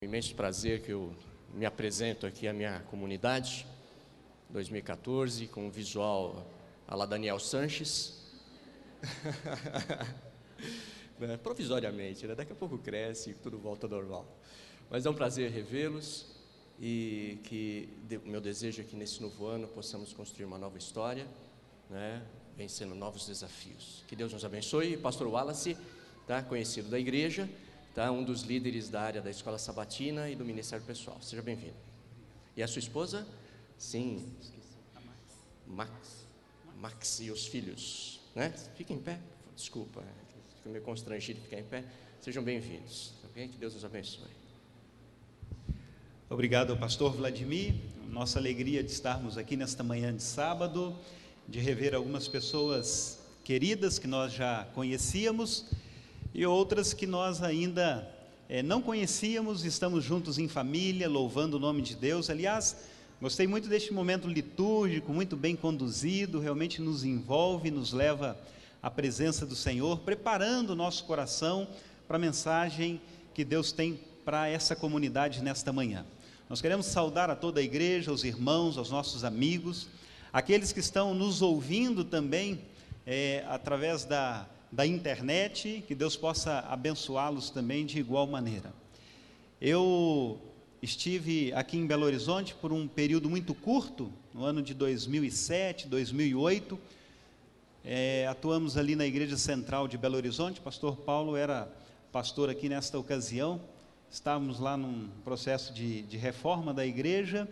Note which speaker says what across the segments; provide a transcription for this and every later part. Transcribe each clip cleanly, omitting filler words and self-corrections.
Speaker 1: Imenso prazer que eu me apresento aqui à minha comunidade, 2014, com o visual à la Daniel Sanches, provisoriamente, né? Daqui a pouco cresce e tudo volta ao normal, mas é um prazer revê-los e que o meu desejo é que nesse novo ano possamos construir uma nova história, né? Vencendo novos desafios. Que Deus nos abençoe. Pastor Wallace, tá? Conhecido da igreja, tá? Um dos líderes da área da escola sabatina e do ministério pessoal. Seja bem-vindo. E a sua esposa? Sim. Max e os filhos, né? Fiquem em pé. Desculpa, fico meio constrangido de ficar em pé. Sejam bem-vindos. Okay? Que Deus nos abençoe.
Speaker 2: Obrigado ao pastor Vladimir. Nossa alegria de estarmos aqui nesta manhã de sábado, de rever algumas pessoas queridas que nós já conhecíamos e outras que nós ainda não conhecíamos. Estamos juntos em família, louvando o nome de Deus. Aliás, gostei muito deste momento litúrgico, muito bem conduzido, realmente nos envolve, nos leva à presença do Senhor, preparando o nosso coração para a mensagem que Deus tem para essa comunidade nesta manhã. Nós queremos saudar a toda a igreja, aos irmãos, aos nossos amigos, aqueles que estão nos ouvindo também através da internet, que Deus possa abençoá-los também de igual maneira. Eu estive aqui em Belo Horizonte por um período muito curto, no ano de 2007, 2008, atuamos ali na Igreja Central de Belo Horizonte. O pastor Paulo era pastor aqui nesta ocasião. Estávamos lá num processo de reforma da igreja,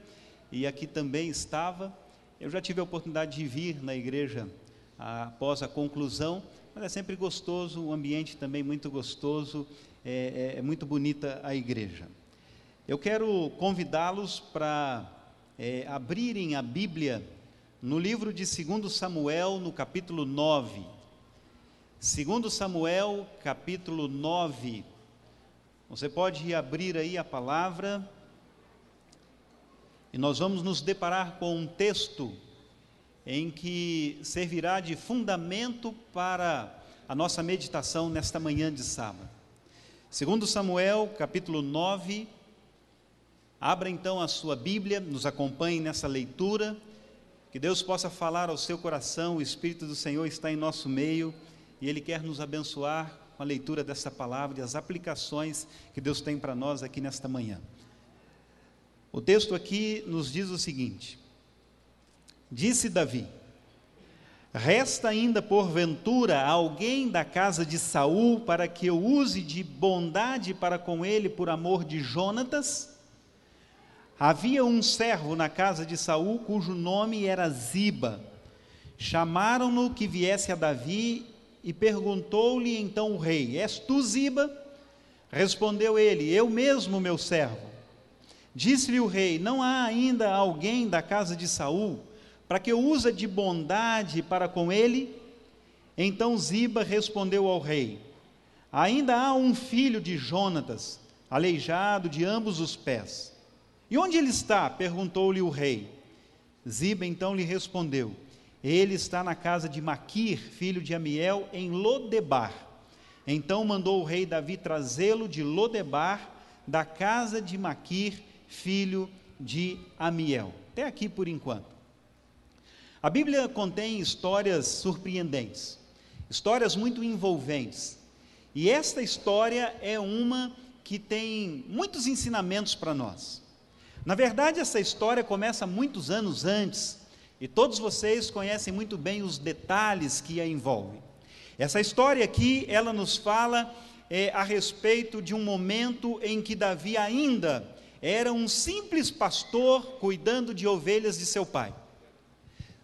Speaker 2: e aqui também estava. Eu já tive a oportunidade de vir na igreja após a conclusão, mas é sempre gostoso, o ambiente também muito gostoso, é muito bonita a igreja. Eu quero convidá-los para abrirem a Bíblia no livro de 2 Samuel, no capítulo 9. 2 Samuel, capítulo 9. Você pode abrir aí a palavra, e nós vamos nos deparar com um texto em que servirá de fundamento para a nossa meditação nesta manhã de sábado. 2 Samuel, capítulo 9, abra então a sua Bíblia, nos acompanhe nessa leitura, que Deus possa falar ao seu coração. O Espírito do Senhor está em nosso meio, e Ele quer nos abençoar com a leitura dessa palavra e as aplicações que Deus tem para nós aqui nesta manhã. O texto aqui nos diz o seguinte: disse Davi: resta ainda porventura alguém da casa de Saul para que eu use de bondade para com ele por amor de Jonatas? Havia um servo na casa de Saul cujo nome era Ziba. Chamaram-no que viesse a Davi, e perguntou-lhe então o rei: és tu Ziba? Respondeu ele: eu mesmo, meu servo. Disse-lhe o rei: não há ainda alguém da casa de Saul para que eu use de bondade para com ele? Então Ziba respondeu ao rei: ainda há um filho de Jonatas, aleijado de ambos os pés. E onde ele está? Perguntou-lhe o rei. Ziba então lhe respondeu: ele está na casa de Maquir, filho de Amiel, em Lodebar. Então mandou o rei Davi trazê-lo de Lodebar, da casa de Maquir, filho de Amiel. Até aqui por enquanto. A Bíblia contém histórias surpreendentes, histórias muito envolventes. E esta história é uma que tem muitos ensinamentos para nós. Na verdade, essa história começa muitos anos antes, e todos vocês conhecem muito bem os detalhes que a envolvem. Essa história aqui, ela nos fala a respeito de um momento em que Davi ainda era um simples pastor cuidando de ovelhas de seu pai.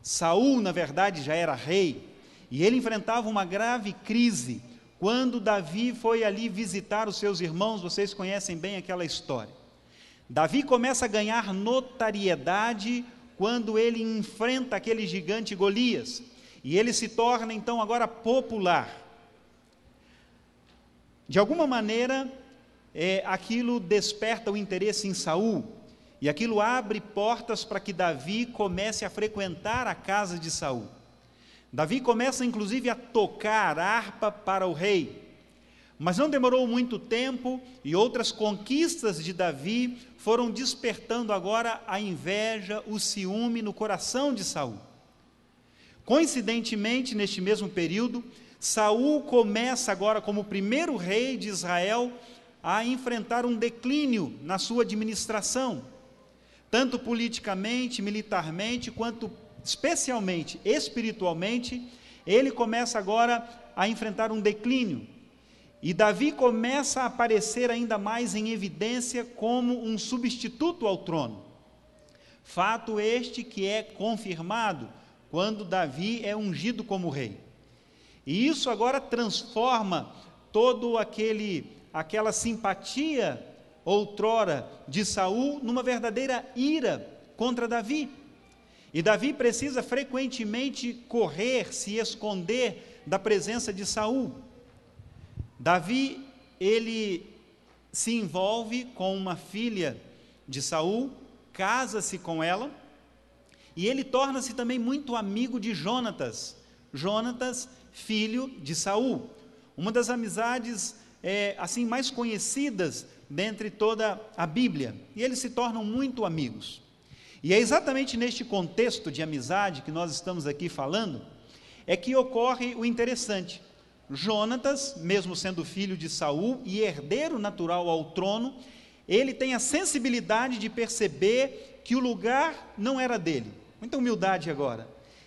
Speaker 2: Saul, na verdade, já era rei, e ele enfrentava uma grave crise quando Davi foi ali visitar os seus irmãos. Vocês conhecem bem aquela história. Davi começa a ganhar notoriedade quando ele enfrenta aquele gigante Golias, e ele se torna então agora popular. De alguma maneira, aquilo desperta o interesse em Saul, e aquilo abre portas para que Davi comece a frequentar a casa de Saul. Davi começa inclusive a tocar harpa para o rei, Mas não demorou muito tempo e outras conquistas de Davi foram despertando agora a inveja, o ciúme no coração de Saul. Coincidentemente, neste mesmo período, Saul começa agora, como primeiro rei de Israel, a enfrentar um declínio na sua administração, tanto politicamente, militarmente, quanto especialmente espiritualmente. Ele começa agora a enfrentar um declínio. E Davi começa a aparecer ainda mais em evidência como um substituto ao trono. Fato este que é confirmado quando Davi é ungido como rei. E isso agora transforma todo aquela simpatia outrora de Saul numa verdadeira ira contra Davi. E Davi precisa frequentemente correr, se esconder da presença de Saul. Davi, ele se envolve com uma filha de Saul, casa-se com ela, e ele torna-se também muito amigo de Jonatas, filho de Saul, uma das amizades assim mais conhecidas dentre toda a Bíblia, e eles se tornam muito amigos. E é exatamente neste contexto de amizade que nós estamos aqui falando, é que ocorre o interessante. Jonatas, mesmo sendo filho de Saul e herdeiro natural ao trono, ele tem a sensibilidade de perceber que o lugar não era dele. Muita humildade agora.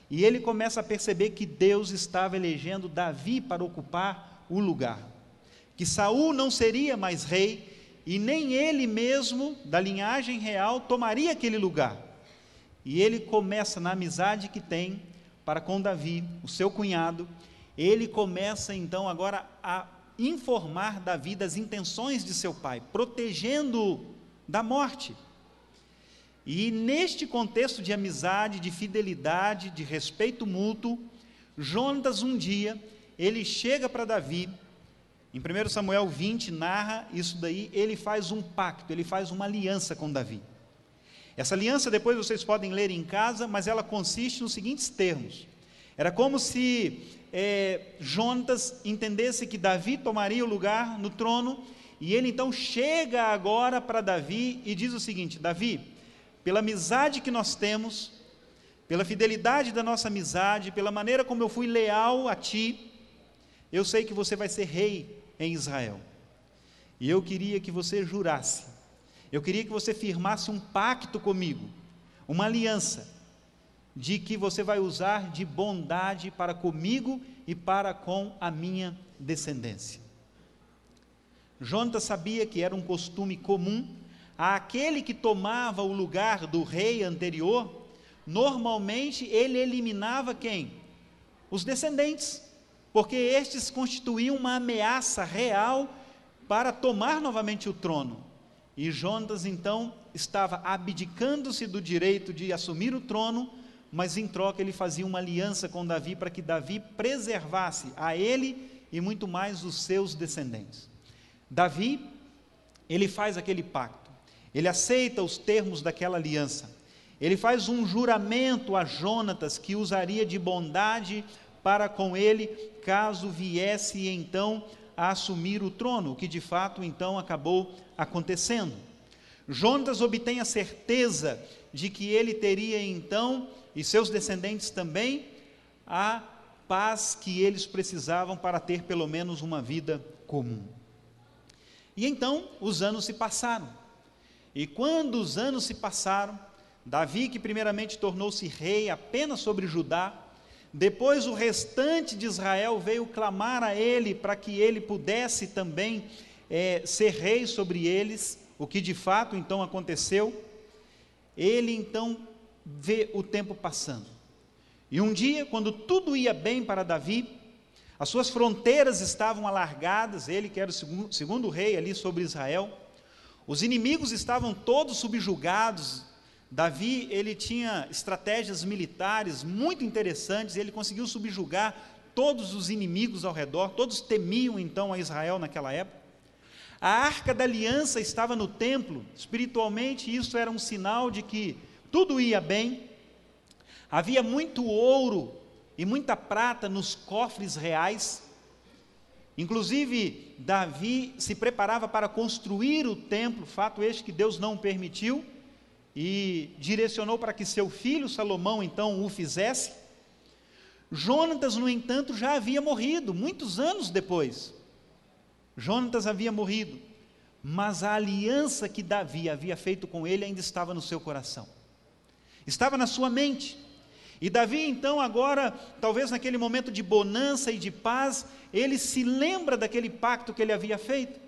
Speaker 2: E ele começa a perceber que Deus estava elegendo Davi para ocupar o lugar. Que Saul não seria mais rei e nem ele mesmo, da linhagem real, tomaria aquele lugar. E ele começa, na amizade que tem para com Davi, o seu cunhado, ele começa então agora a informar Davi das intenções de seu pai, protegendo-o da morte. E neste contexto de amizade, de fidelidade, de respeito mútuo, Jonatas um dia, ele chega para Davi, em 1 Samuel 20 narra isso daí, ele faz um pacto, ele faz uma aliança com Davi. Essa aliança depois vocês podem ler em casa, mas ela consiste nos seguintes termos. Era como se Jonatas entendesse que Davi tomaria o lugar no trono, e ele então chega agora para Davi e diz o seguinte: Davi, pela amizade que nós temos, pela fidelidade da nossa amizade, pela maneira como eu fui leal a ti, eu sei que você vai ser rei em Israel, e eu queria que você jurasse, eu queria que você firmasse um pacto comigo, uma aliança, de que você vai usar de bondade para comigo e para com a minha descendência. Jonatas sabia que era um costume comum àquele que tomava o lugar do rei anterior. Normalmente ele eliminava quem? Os descendentes, porque estes constituíam uma ameaça real para tomar novamente o trono. E Jonatas então estava abdicando-se do direito de assumir o trono, mas em troca ele fazia uma aliança com Davi para que Davi preservasse a ele e muito mais os seus descendentes. Davi, ele faz aquele pacto, ele aceita os termos daquela aliança, ele faz um juramento a Jonatas que usaria de bondade para com ele, caso viesse então a assumir o trono, o que de fato então acabou acontecendo. Jonatas obtém a certeza de que ele teria então, e seus descendentes também, a paz que eles precisavam para ter pelo menos uma vida comum. E então os anos se passaram, e quando os anos se passaram, Davi, que primeiramente tornou-se rei apenas sobre Judá, depois o restante de Israel veio clamar a ele para que ele pudesse também ser rei sobre eles, o que de fato então aconteceu. Ele então vê o tempo passando, e um dia, quando tudo ia bem para Davi, as suas fronteiras estavam alargadas, ele que era o segundo rei ali sobre Israel, os inimigos estavam todos subjugados. Davi, ele tinha estratégias militares muito interessantes, ele conseguiu subjugar todos os inimigos ao redor, todos temiam então a Israel naquela época. A Arca da Aliança estava no templo, espiritualmente isso era um sinal de que tudo ia bem. Havia muito ouro e muita prata nos cofres reais, Inclusive, Davi se preparava para construir o templo, fato este que Deus não permitiu, e direcionou para que seu filho Salomão então o fizesse. Jonatas, no entanto, já havia morrido, muitos anos depois. Jonatas havia morrido, mas a aliança que Davi havia feito com ele ainda estava no seu coração, estava na sua mente. E Davi então agora, talvez naquele momento de bonança e de paz, ele se lembra daquele pacto que ele havia feito.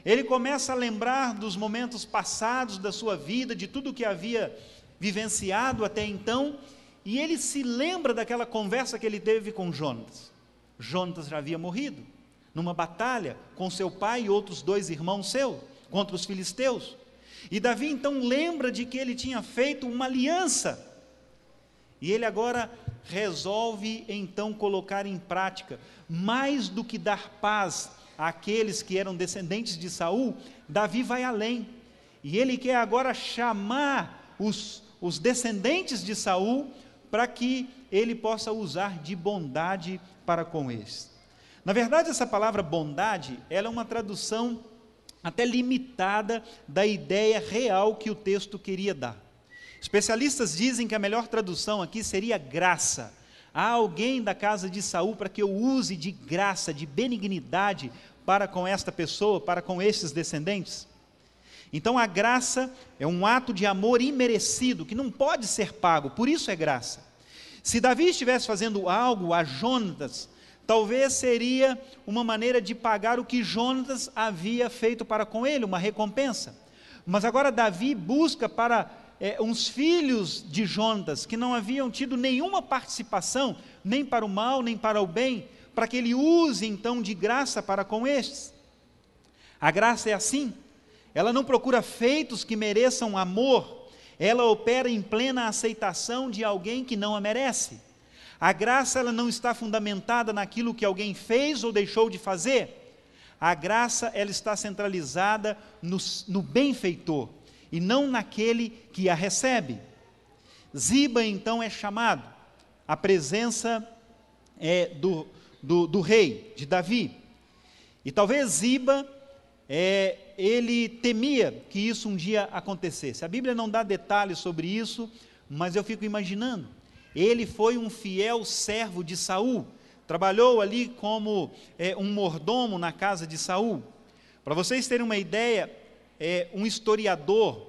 Speaker 2: Ele começa a lembrar dos momentos passados da sua vida, de tudo que havia vivenciado até então, e ele se lembra daquela conversa que ele teve com Jonatas. Jonatas já havia morrido numa batalha com seu pai e outros 2 irmãos seus, contra os filisteus. E Davi então lembra de que ele tinha feito uma aliança, e ele agora resolve então colocar em prática, mais do que dar paz àqueles que eram descendentes de Saul. Davi vai além, e ele quer agora chamar os descendentes de Saul, para que ele possa usar de bondade para com eles. Na verdade, essa palavra bondade, ela é uma tradução até limitada da ideia real que o texto queria dar. Especialistas dizem que a melhor tradução aqui seria graça. Há alguém da casa de Saul para que eu use de graça, de benignidade para com esta pessoa, para com estes descendentes. Então a graça é um ato de amor imerecido, que não pode ser pago, por isso é graça. Se Davi estivesse fazendo algo a Jonatas, talvez seria uma maneira de pagar o que Jonatas havia feito para com ele, uma recompensa. Mas agora Davi busca para uns filhos de Jonatas, que não haviam tido nenhuma participação, nem para o mal, nem para o bem, para que ele use então de graça para com estes. A graça é assim, ela não procura feitos que mereçam amor, ela opera em plena aceitação de alguém que não a merece. A graça, ela não está fundamentada naquilo que alguém fez ou deixou de fazer. A graça, ela está centralizada no benfeitor, e não naquele que a recebe. Ziba então é chamado, a presença do rei, de Davi, e talvez Ziba, ele temia que isso um dia acontecesse. A Bíblia não dá detalhes sobre isso, mas eu fico imaginando, ele foi um fiel servo de Saul, trabalhou ali como um mordomo na casa de Saul. Para vocês terem uma ideia, um historiador,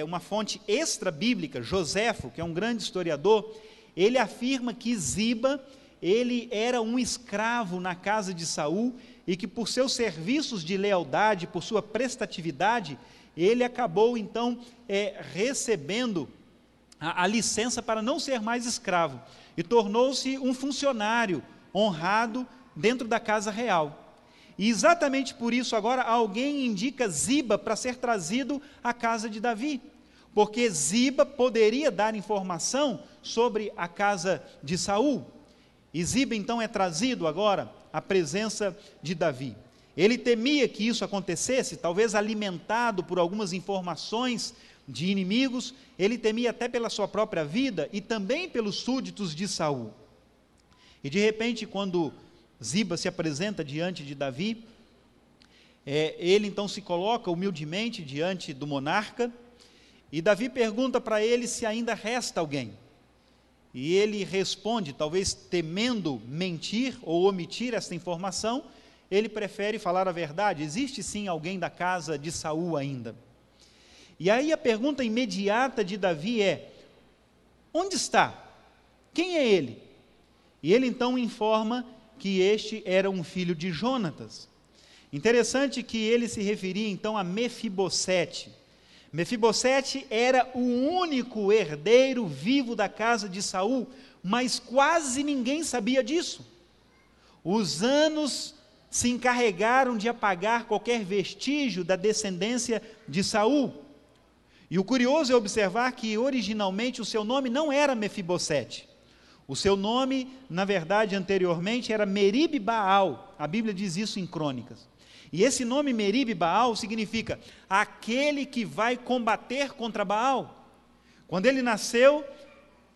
Speaker 2: uma fonte extra-bíblica, Joséfo, que é um grande historiador, ele afirma que Ziba, ele era um escravo na casa de Saul, e que por seus serviços de lealdade, por sua prestatividade, ele acabou então recebendo a licença para não ser mais escravo, e tornou-se um funcionário honrado dentro da casa real. E exatamente por isso agora alguém indica Ziba para ser trazido à casa de Davi, porque Ziba poderia dar informação sobre a casa de Saul. E Ziba então é trazido agora à presença de Davi. Ele temia que isso acontecesse, talvez alimentado por algumas informações de inimigos, ele temia até pela sua própria vida e também pelos súditos de Saul. E de repente, quando Ziba se apresenta diante de Davi, ele então se coloca humildemente diante do monarca, e Davi pergunta para ele se ainda resta alguém. E ele responde, talvez temendo mentir ou omitir essa informação, ele prefere falar a verdade: existe sim alguém da casa de Saul ainda. E aí a pergunta imediata de Davi é: onde está? Quem é ele? E ele então informa que este era um filho de Jonatas. Interessante que ele se referia então a Mefibosete. Mefibosete era o único herdeiro vivo da casa de Saul, mas quase ninguém sabia disso. Os anos se encarregaram de apagar qualquer vestígio da descendência de Saul. E o curioso é observar que originalmente o seu nome não era Mefibosete. O seu nome, na verdade, anteriormente era Meribe Baal. A Bíblia diz isso em Crônicas. E esse nome Meribe Baal significa aquele que vai combater contra Baal. Quando ele nasceu,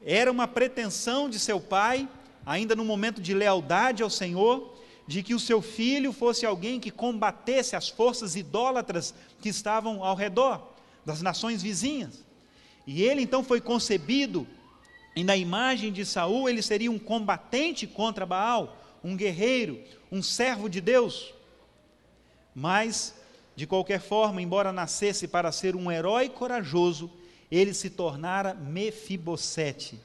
Speaker 2: era uma pretensão de seu pai, ainda no momento de lealdade ao Senhor, de que o seu filho fosse alguém que combatesse as forças idólatras que estavam ao redor, das nações vizinhas. E ele então foi concebido, e na imagem de Saul ele seria um combatente contra Baal, um guerreiro, um servo de Deus. Mas, de qualquer forma, embora nascesse para ser um herói corajoso, ele se tornara Mefibosete.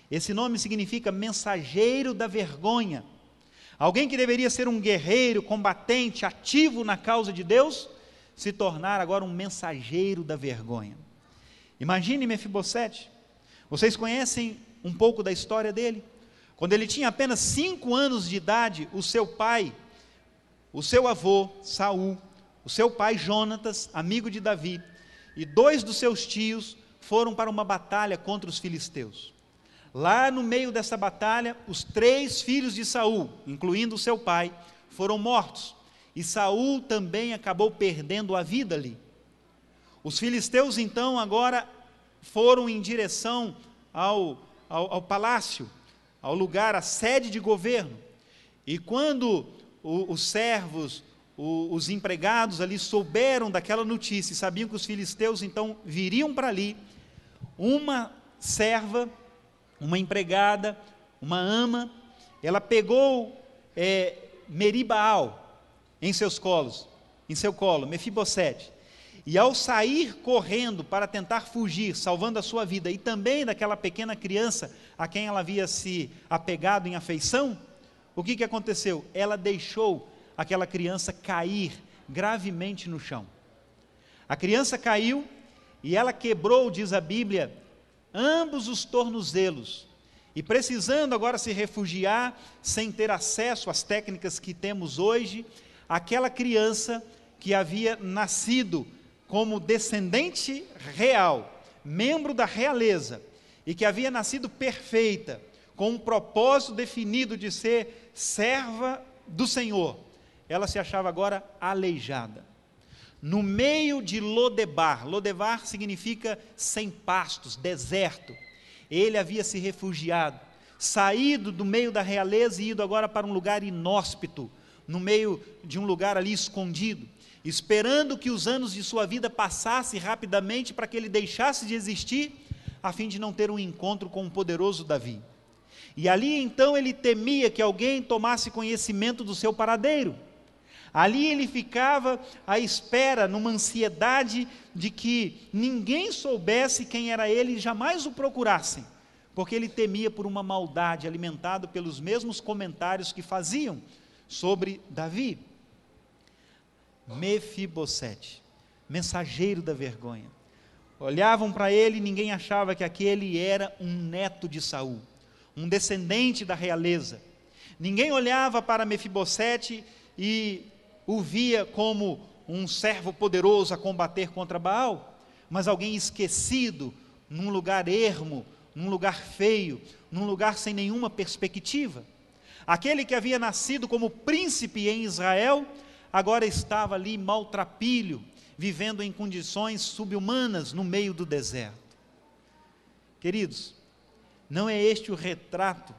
Speaker 2: Esse nome significa mensageiro da vergonha. Alguém que deveria ser um guerreiro, combatente, ativo na causa de Deus, se tornar agora um mensageiro da vergonha. Imagine Mefibosete. Vocês conhecem um pouco da história dele? Quando ele tinha apenas 5 anos de idade, o seu pai, o seu avô, Saul, o seu pai, Jonatas, amigo de Davi, e 2 dos seus tios foram para uma batalha contra os filisteus. Lá no meio dessa batalha, os 3 filhos de Saul, incluindo o seu pai, foram mortos. E Saul também acabou perdendo a vida ali. Os filisteus então agora foram em direção ao palácio, ao lugar, a sede de governo. E quando os servos, os empregados ali souberam daquela notícia, sabiam que os filisteus então viriam para ali, uma serva, uma empregada, uma ama, ela pegou Meribaal em seu colo, Mefibosete, e ao sair correndo para tentar fugir, salvando a sua vida, e também daquela pequena criança a quem ela havia se apegado em afeição, o que aconteceu? Ela deixou aquela criança cair gravemente no chão. A criança caiu e ela quebrou, diz a Bíblia, ambos os tornozelos, e precisando agora se refugiar, sem ter acesso às técnicas que temos hoje, aquela criança que havia nascido como descendente real, membro da realeza, e que havia nascido perfeita, com um propósito definido de ser serva do Senhor, ela se achava agora aleijada. No meio de Lodebar, Lodebar significa sem pastos, deserto. Ele havia se refugiado, saído do meio da realeza e ido agora para um lugar inóspito, no meio de um lugar ali escondido, esperando que os anos de sua vida passassem rapidamente para que ele deixasse de existir, a fim de não ter um encontro com o poderoso Davi. E ali então ele temia que alguém tomasse conhecimento do seu paradeiro. Ali ele ficava à espera, numa ansiedade de que ninguém soubesse quem era ele e jamais o procurassem, porque ele temia por uma maldade, alimentado pelos mesmos comentários que faziam sobre Davi. Mefibosete, mensageiro da vergonha. Olhavam para ele e ninguém achava que aquele era um neto de Saul, um descendente da realeza. Ninguém olhava para Mefibosete e o via como um servo poderoso a combater contra Baal, mas alguém esquecido, num lugar ermo, num lugar feio, num lugar sem nenhuma perspectiva. Aquele que havia nascido como príncipe em Israel, agora estava ali maltrapilho, vivendo em condições subhumanas no meio do deserto. Queridos, não é este o retrato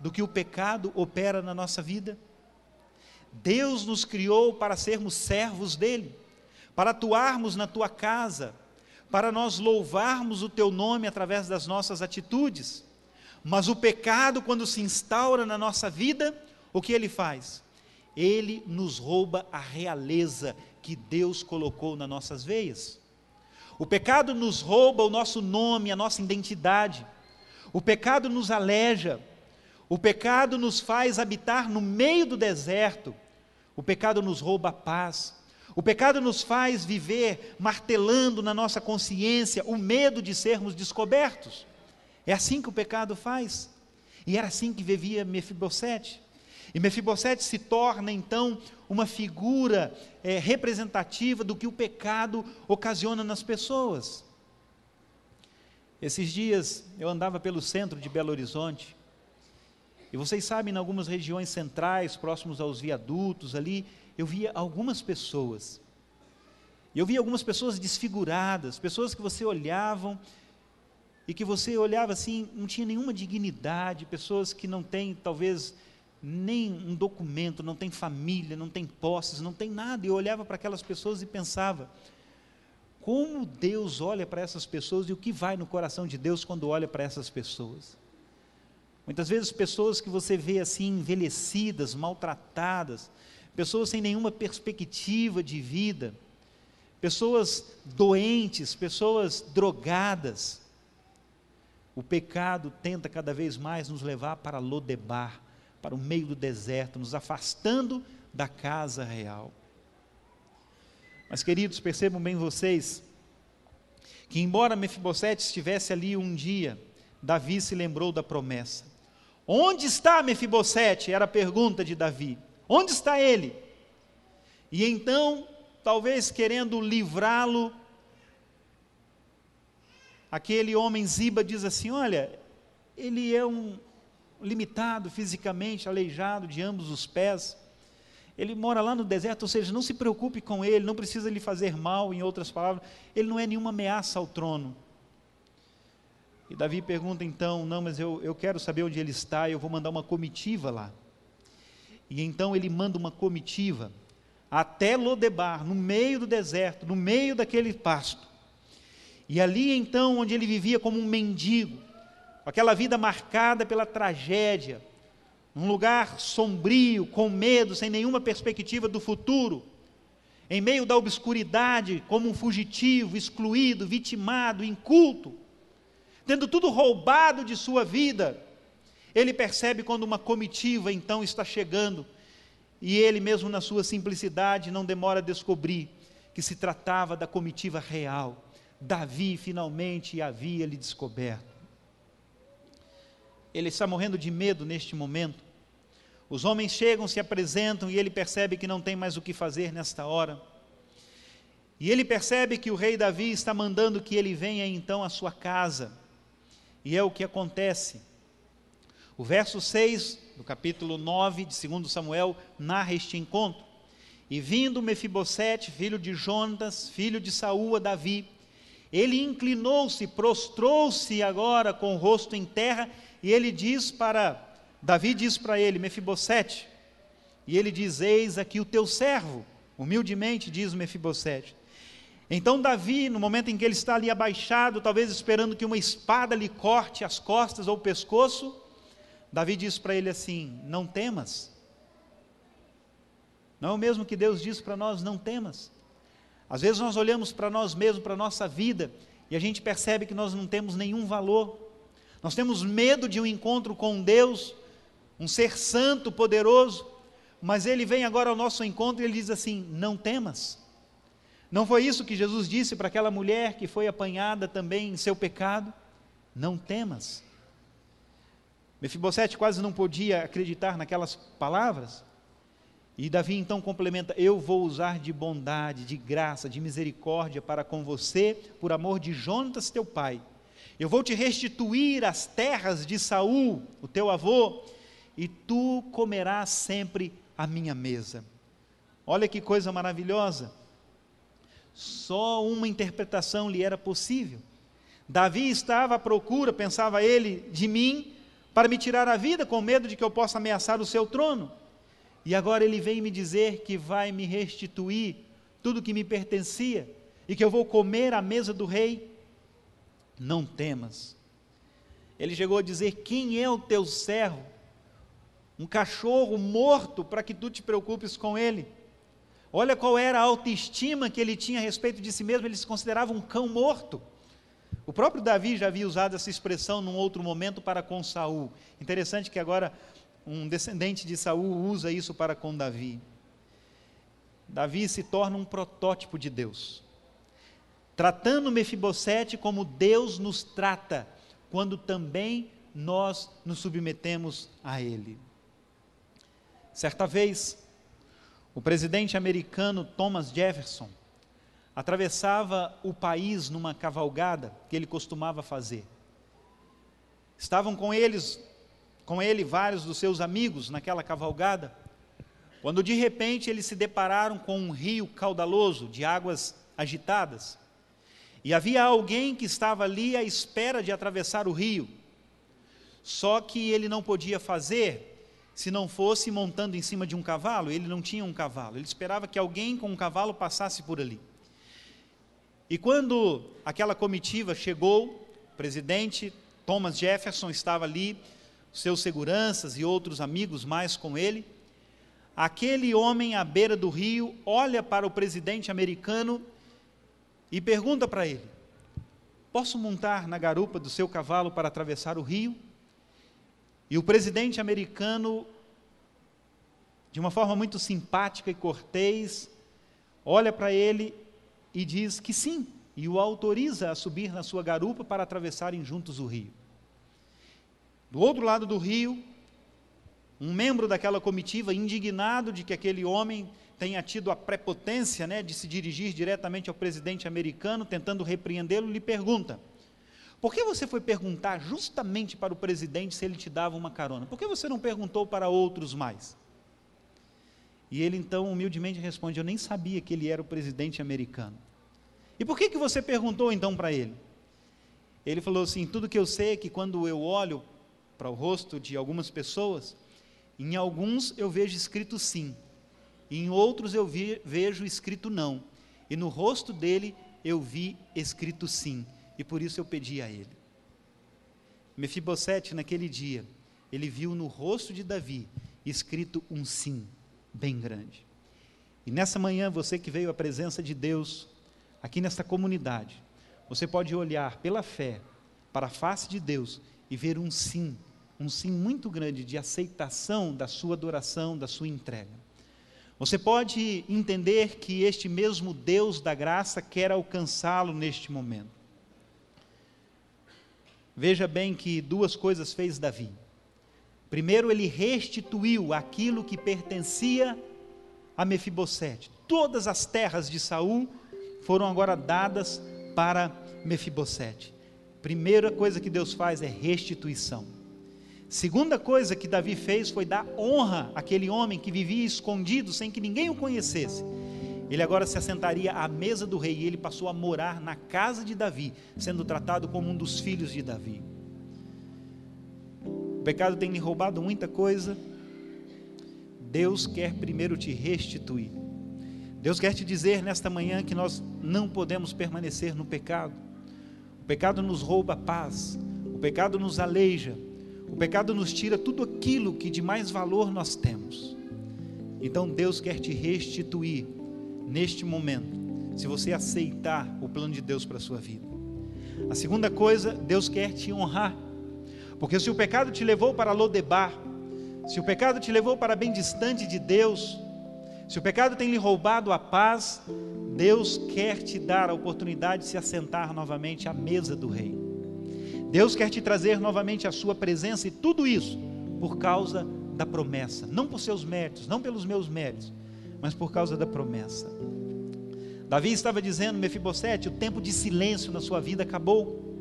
Speaker 2: do que o pecado opera na nossa vida? Deus nos criou para sermos servos dele, para atuarmos na tua casa, para nós louvarmos o teu nome através das nossas atitudes. Mas o pecado, quando se instaura na nossa vida, o que ele faz? Ele nos rouba a realeza que Deus colocou nas nossas veias. O pecado nos rouba o nosso nome, a nossa identidade. O pecado nos aleja. O pecado nos faz habitar no meio do deserto. O pecado nos rouba a paz. O pecado nos faz viver martelando na nossa consciência o medo de sermos descobertos. É assim que o pecado faz. E era assim que vivia Mefibosete. E Mefibosete se torna então uma figura representativa do que o pecado ocasiona nas pessoas. Esses dias eu andava pelo centro de Belo Horizonte, e vocês sabem, em algumas regiões centrais, próximos aos viadutos ali, eu via algumas pessoas. E eu via algumas pessoas desfiguradas, pessoas que você olhava assim, não tinha nenhuma dignidade, pessoas que não têm talvez nem um documento, não tem família, não tem posses, não tem nada. E eu olhava para aquelas pessoas e pensava, como Deus olha para essas pessoas e o que vai no coração de Deus quando olha para essas pessoas. Muitas vezes pessoas que você vê assim envelhecidas, maltratadas, pessoas sem nenhuma perspectiva de vida, pessoas doentes, pessoas drogadas. O pecado tenta cada vez mais nos levar para Lodebar, para o meio do deserto, nos afastando da casa real. Mas, queridos, percebam bem vocês, que embora Mefibosete estivesse ali um dia, Davi se lembrou da promessa. Onde está Mefibosete? Era a pergunta de Davi. Onde está ele? E então, talvez querendo livrá-lo, aquele homem Ziba diz assim, olha, ele é um limitado fisicamente, aleijado de ambos os pés, ele mora lá no deserto, ou seja, não se preocupe com ele, não precisa lhe fazer mal, em outras palavras, ele não é nenhuma ameaça ao trono. E Davi pergunta então, não, mas eu quero saber onde ele está, eu vou mandar uma comitiva lá. E então ele manda uma comitiva até Lodebar, no meio do deserto, no meio daquele pasto. E ali então, onde ele vivia como um mendigo, aquela vida marcada pela tragédia, num lugar sombrio, com medo, sem nenhuma perspectiva do futuro, em meio da obscuridade, como um fugitivo, excluído, vitimado, inculto, tendo tudo roubado de sua vida, ele percebe quando uma comitiva então está chegando, e ele mesmo na sua simplicidade não demora a descobrir que se tratava da comitiva real. Davi finalmente havia lhe descoberto. Ele está morrendo de medo neste momento. Os homens chegam, se apresentam e ele percebe que não tem mais o que fazer nesta hora. E ele percebe que o rei Davi está mandando que ele venha então à sua casa. E é o que acontece. O verso 6 do capítulo 9 de 2 Samuel narra este encontro. E vindo Mefibosete, filho de Jonatas, filho de Saul, a Davi, ele inclinou-se, prostrou-se agora com o rosto em terra, e Davi diz para ele, Mefibosete, e ele diz, eis aqui o teu servo, humildemente diz Mefibosete. Então Davi, no momento em que ele está ali abaixado, talvez esperando que uma espada lhe corte as costas ou o pescoço, Davi diz para ele assim, não temas. Não é o mesmo que Deus diz para nós, não temas. Às vezes nós olhamos para nós mesmos, para a nossa vida, e a gente percebe que nós não temos nenhum valor. Nós temos medo de um encontro com Deus, um ser santo, poderoso, mas Ele vem agora ao nosso encontro e Ele diz assim, não temas. Não foi isso que Jesus disse para aquela mulher que foi apanhada também em seu pecado? Não temas. Mefibosete quase não podia acreditar naquelas palavras, e Davi então complementa, eu vou usar de bondade, de graça, de misericórdia para com você, por amor de Jonatas teu pai. Eu vou te restituir as terras de Saul, o teu avô, e tu comerás sempre à minha mesa. Olha que coisa maravilhosa. Só uma interpretação lhe era possível. Davi estava à procura, pensava ele, de mim, para me tirar a vida, com medo de que eu possa ameaçar o seu trono. E agora ele vem me dizer que vai me restituir tudo que me pertencia, e que eu vou comer à mesa do rei. Não temas. Ele chegou a dizer, quem é o teu servo? Um cachorro morto para que tu te preocupes com ele. Olha qual era a autoestima que ele tinha a respeito de si mesmo, ele se considerava um cão morto. O próprio Davi já havia usado essa expressão num outro momento para com Saul. Interessante que agora um descendente de Saul usa isso para com Davi. Davi se torna um protótipo de Deus, tratando Mefibosete como Deus nos trata, quando também nós nos submetemos a Ele. Certa vez, o presidente americano Thomas Jefferson atravessava o país numa cavalgada que ele costumava fazer. Estavam com ele vários dos seus amigos naquela cavalgada, quando de repente eles se depararam com um rio caudaloso, de águas agitadas, e havia alguém que estava ali à espera de atravessar o rio, só que ele não podia fazer, se não fosse montando em cima de um cavalo. Ele não tinha um cavalo, ele esperava que alguém com um cavalo passasse por ali. E quando aquela comitiva chegou, o presidente Thomas Jefferson estava ali, seus seguranças e outros amigos mais com ele. Aquele homem à beira do rio olha para o presidente americano e pergunta para ele: posso montar na garupa do seu cavalo para atravessar o rio? E o presidente americano, de uma forma muito simpática e cortês, olha para ele e diz que sim, e o autoriza a subir na sua garupa para atravessarem juntos o rio. Do outro lado do rio, um membro daquela comitiva, indignado de que aquele homem tenha tido a prepotência, de se dirigir diretamente ao presidente americano, tentando repreendê-lo, lhe pergunta: por que você foi perguntar justamente para o presidente se ele te dava uma carona? Por que você não perguntou para outros mais? E ele então humildemente responde: eu nem sabia que ele era o presidente americano. E por que você perguntou então para ele? Ele falou assim: tudo que eu sei é que quando eu olho para o rosto de algumas pessoas, em alguns eu vejo escrito sim, em outros eu vejo escrito não, e no rosto dele eu vi escrito sim, e por isso eu pedi a ele. Mefibosete, naquele dia, ele viu no rosto de Davi escrito um sim bem grande. E nessa manhã, você que veio à presença de Deus aqui nesta comunidade, você pode olhar pela fé para a face de Deus e ver um sim muito grande de aceitação da sua adoração, da sua entrega. Você pode entender que este mesmo Deus da graça quer alcançá-lo neste momento. Veja bem que duas coisas fez Davi. Primeiro, ele restituiu aquilo que pertencia a Mefibosete. Todas as terras de Saul foram agora dadas para Mefibosete. Primeira coisa que Deus faz é restituição. Segunda coisa que Davi fez foi dar honra àquele homem que vivia escondido, sem que ninguém o conhecesse. Ele agora se assentaria à mesa do rei, e ele passou a morar na casa de Davi, sendo tratado como um dos filhos de Davi. O pecado tem lhe roubado muita coisa. Deus quer primeiro te restituir. Deus quer te dizer nesta manhã que nós não podemos permanecer no pecado. O pecado nos rouba a paz, o pecado nos aleija, o pecado nos tira tudo aquilo que de mais valor nós temos. Então Deus quer te restituir neste momento, se você aceitar o plano de Deus para a sua vida. A segunda coisa, Deus quer te honrar, porque se o pecado te levou para Lodebar, se o pecado te levou para bem distante de Deus, se o pecado tem lhe roubado a paz, Deus quer te dar a oportunidade de se assentar novamente à mesa do rei. Deus quer te trazer novamente à sua presença, e tudo isso por causa da promessa, não por seus méritos, não pelos meus méritos, mas por causa da promessa. Davi estava dizendo: Mefibosete, o tempo de silêncio na sua vida acabou,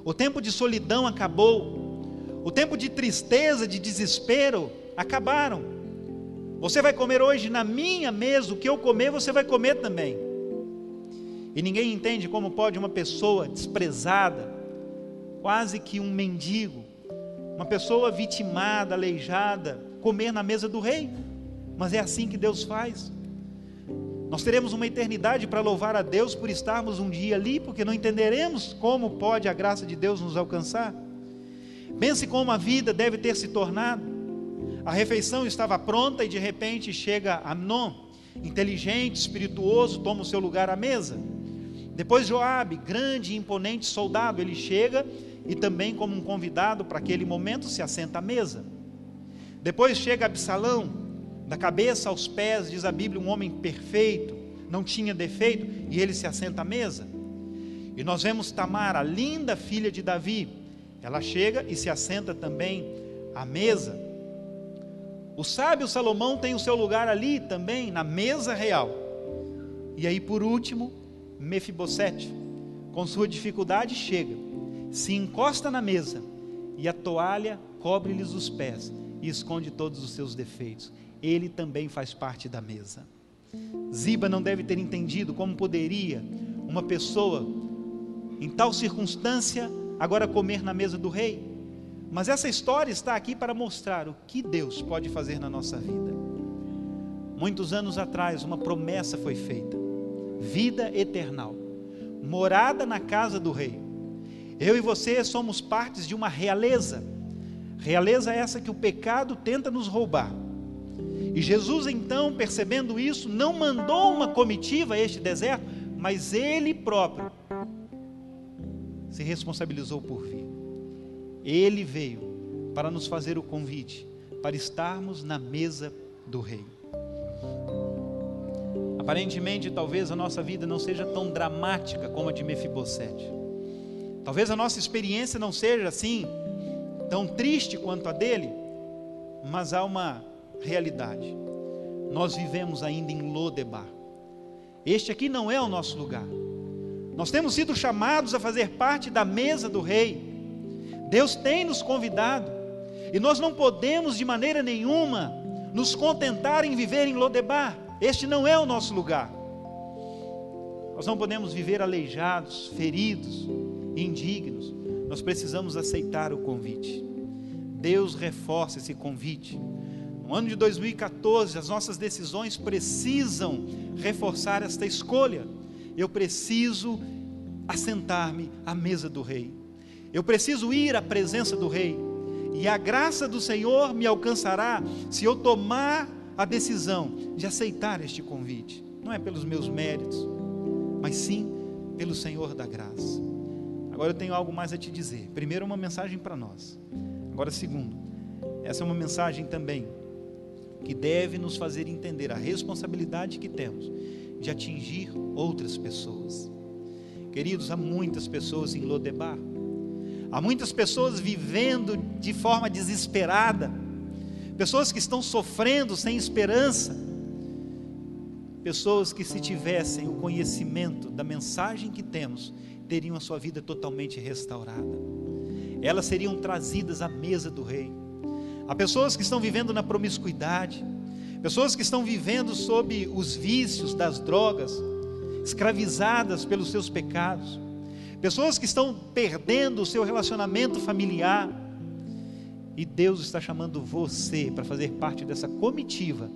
Speaker 2: o tempo de solidão acabou, o tempo de tristeza, de desespero acabaram. Você vai comer hoje na minha mesa, o que eu comer você vai comer também. E ninguém entende como pode uma pessoa desprezada, quase que um mendigo, uma pessoa vitimada, aleijada, comer na mesa do rei. Mas é assim que Deus faz. Nós teremos uma eternidade para louvar a Deus por estarmos um dia ali, porque não entenderemos como pode a graça de Deus nos alcançar. Pense como a vida deve ter se tornado. A refeição estava pronta e de repente chega Amnon, inteligente, espirituoso, toma o seu lugar à mesa. Depois Joabe, grande e imponente soldado, ele chega e também, como um convidado para aquele momento, se assenta à mesa. Depois chega Absalão, da cabeça aos pés, diz a Bíblia, um homem perfeito, não tinha defeito, e ele se assenta à mesa. E nós vemos Tamar, a linda filha de Davi, ela chega e se assenta também à mesa. O sábio Salomão tem o seu lugar ali também, na mesa real. E aí, por último, Mefibosete, com sua dificuldade, chega, se encosta na mesa, e a toalha cobre-lhes os pés, e esconde todos os seus defeitos. Ele também faz parte da mesa. Ziba não deve ter entendido como poderia uma pessoa, em tal circunstância, agora comer na mesa do rei, Mas essa história está aqui para mostrar o que Deus pode fazer na nossa vida. Muitos anos atrás, uma promessa foi feita: vida eterna, morada na casa do rei. Eu e você somos partes de uma realeza. Realeza essa que o pecado tenta nos roubar. E Jesus então, percebendo isso, não mandou uma comitiva a este deserto, mas Ele próprio se responsabilizou por vir. Ele veio para nos fazer o convite, para estarmos na mesa do rei. Aparentemente, talvez a nossa vida não seja tão dramática como a de Mefibosete. Talvez a nossa experiência não seja assim, tão triste quanto a dele, mas há uma realidade. Nós vivemos ainda em Lodebar. Este aqui não é o nosso lugar. Nós temos sido chamados a fazer parte da mesa do rei. Deus tem nos convidado, e nós não podemos de maneira nenhuma nos contentar em viver em Lodebar. Este não é o nosso lugar. Nós não podemos viver aleijados, feridos, indignos. Nós precisamos aceitar o convite. Deus reforça esse convite. No ano de 2014, as nossas decisões precisam reforçar esta escolha. Eu preciso assentar-me à mesa do rei. Eu preciso ir à presença do rei. E a graça do Senhor me alcançará se eu tomar a decisão de aceitar este convite. Não é pelos meus méritos, mas sim pelo Senhor da graça. Agora eu tenho algo mais a te dizer. Primeiro, uma mensagem para nós. Agora, segundo, essa é uma mensagem também que deve nos fazer entender a responsabilidade que temos de atingir outras pessoas. Queridos, há muitas pessoas em Lodebar. Há muitas pessoas vivendo de forma desesperada. Pessoas que estão sofrendo sem esperança. Pessoas que, se tivessem o conhecimento da mensagem que temos, teriam a sua vida totalmente restaurada. Elas seriam trazidas à mesa do rei. Há pessoas que estão vivendo na promiscuidade, pessoas que estão vivendo sob os vícios das drogas, escravizadas pelos seus pecados, pessoas que estão perdendo o seu relacionamento familiar, e Deus está chamando você para fazer parte dessa comitiva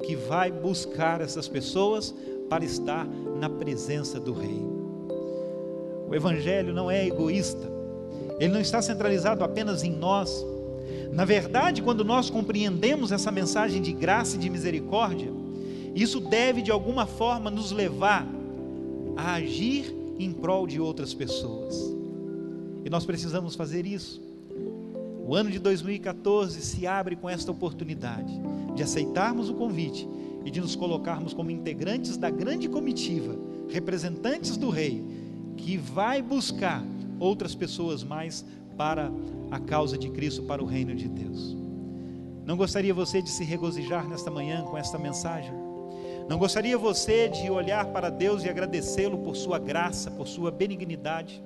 Speaker 2: que vai buscar essas pessoas para estar na presença do rei. O Evangelho não é egoísta, ele não está centralizado apenas em nós. Na verdade, quando nós compreendemos essa mensagem de graça e de misericórdia, isso deve de alguma forma nos levar a agir em prol de outras pessoas. E nós precisamos fazer isso. O ano de 2014 se abre com esta oportunidade de aceitarmos o convite e de nos colocarmos como integrantes da grande comitiva, representantes do rei, que vai buscar outras pessoas mais para a causa de Cristo, para o reino de Deus. Não gostaria você de se regozijar nesta manhã com esta mensagem? Não gostaria você de olhar para Deus e agradecê-lo por sua graça, por sua benignidade?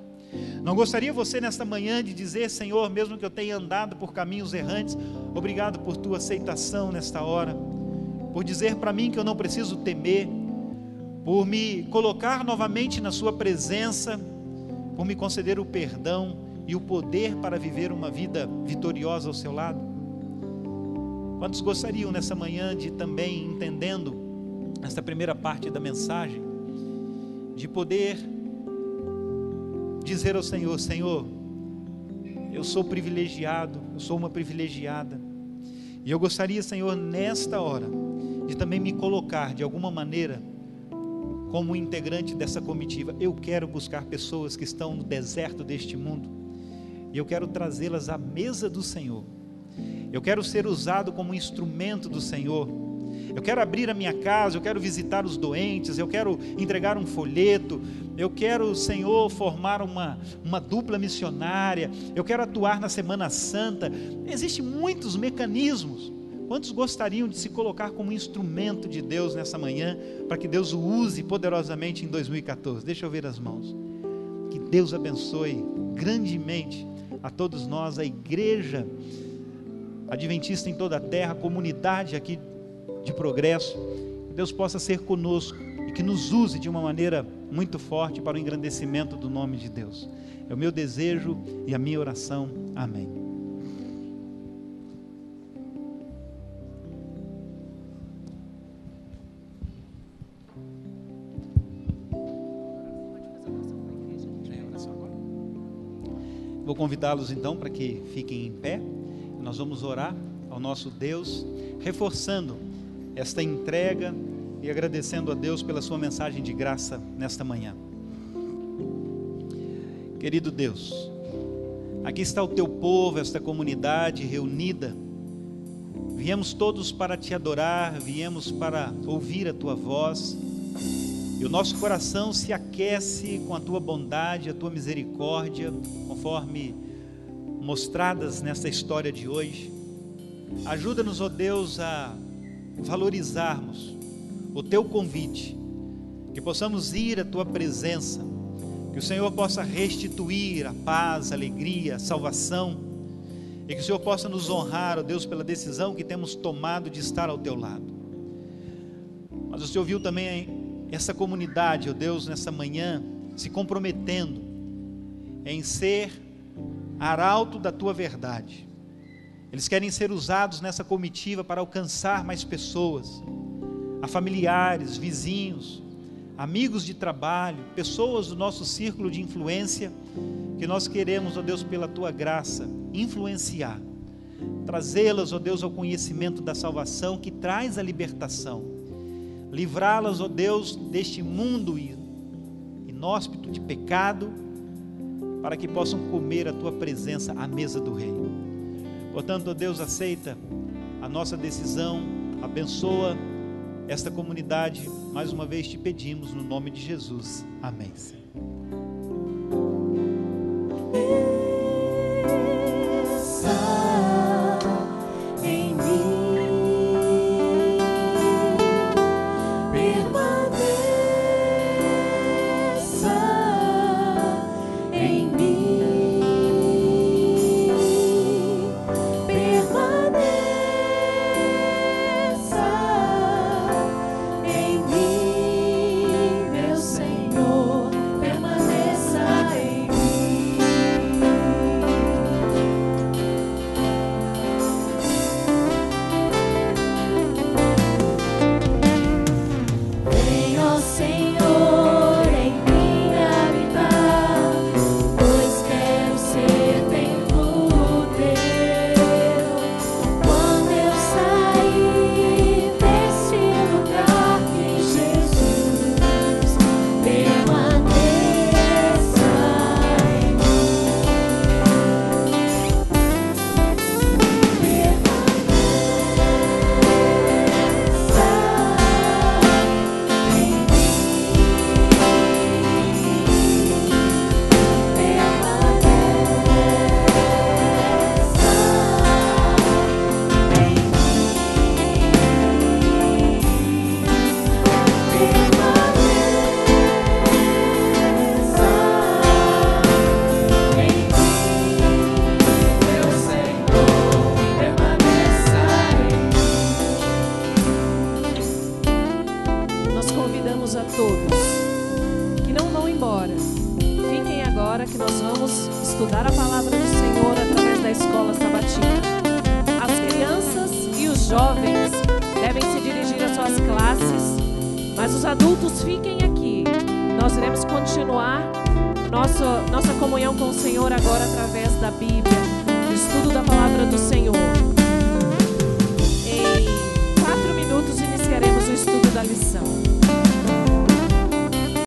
Speaker 2: Não gostaria você nesta manhã de dizer: Senhor, mesmo que eu tenha andado por caminhos errantes, obrigado por tua aceitação nesta hora, por dizer para mim que eu não preciso temer, por me colocar novamente na sua presença, por me conceder o perdão e o poder para viver uma vida vitoriosa ao seu lado? Quantos gostariam nessa manhã de também, entendendo esta primeira parte da mensagem, de poder dizer ao Senhor: Senhor, eu sou privilegiado, eu sou uma privilegiada, e eu gostaria, Senhor, nesta hora, de também me colocar de alguma maneira como integrante dessa comitiva. Eu quero buscar pessoas que estão no deserto deste mundo, e eu quero trazê-las à mesa do Senhor. Eu quero ser usado como instrumento do Senhor. Eu quero abrir a minha casa, eu quero visitar os doentes, eu quero entregar um folheto, eu quero, Senhor, formar uma dupla missionária, eu quero atuar na Semana Santa. Existem muitos mecanismos. Quantos gostariam de se colocar como instrumento de Deus nessa manhã, para que Deus o use poderosamente em 2014? Deixa eu ver as mãos. Que Deus abençoe grandemente a todos nós, a igreja adventista em toda a terra, a comunidade aqui de Progresso. Que Deus possa ser conosco e que nos use de uma maneira muito forte para o engrandecimento do nome de Deus. É o meu desejo e a minha oração. Amém. Vou convidá-los então para que fiquem em pé. Nós vamos orar ao nosso Deus, reforçando esta entrega e agradecendo a Deus pela sua mensagem de graça nesta manhã. Querido Deus, aqui está o teu povo, esta comunidade reunida. Viemos todos para te adorar, viemos para ouvir a tua voz. E o nosso coração se aquece com a tua bondade, a tua misericórdia, conforme mostradas nesta história de hoje. Ajuda-nos, ó Deus, a valorizarmos o teu convite, que possamos ir à tua presença, que o Senhor possa restituir a paz, a alegria, a salvação, e que o Senhor possa nos honrar, ó Deus, pela decisão que temos tomado de estar ao teu lado. Mas o Senhor viu também essa comunidade, ó Deus, nessa manhã, se comprometendo em ser arauto da tua verdade. Eles querem ser usados nessa comitiva para alcançar mais pessoas, a familiares, vizinhos, amigos de trabalho, pessoas do nosso círculo de influência, que nós queremos, ó Deus, pela tua graça, influenciar, trazê-las, ó Deus, ao conhecimento da salvação que traz a libertação, livrá-las, ó Deus, deste mundo inóspito de pecado, para que possam comer a tua presença à mesa do Rei. Portanto, ó Deus, aceita a nossa decisão, abençoa esta comunidade, mais uma vez te pedimos no nome de Jesus, amém.
Speaker 3: Nossa comunhão com o Senhor agora através da Bíblia, do estudo da palavra do Senhor. Em 4 minutos iniciaremos o estudo da lição.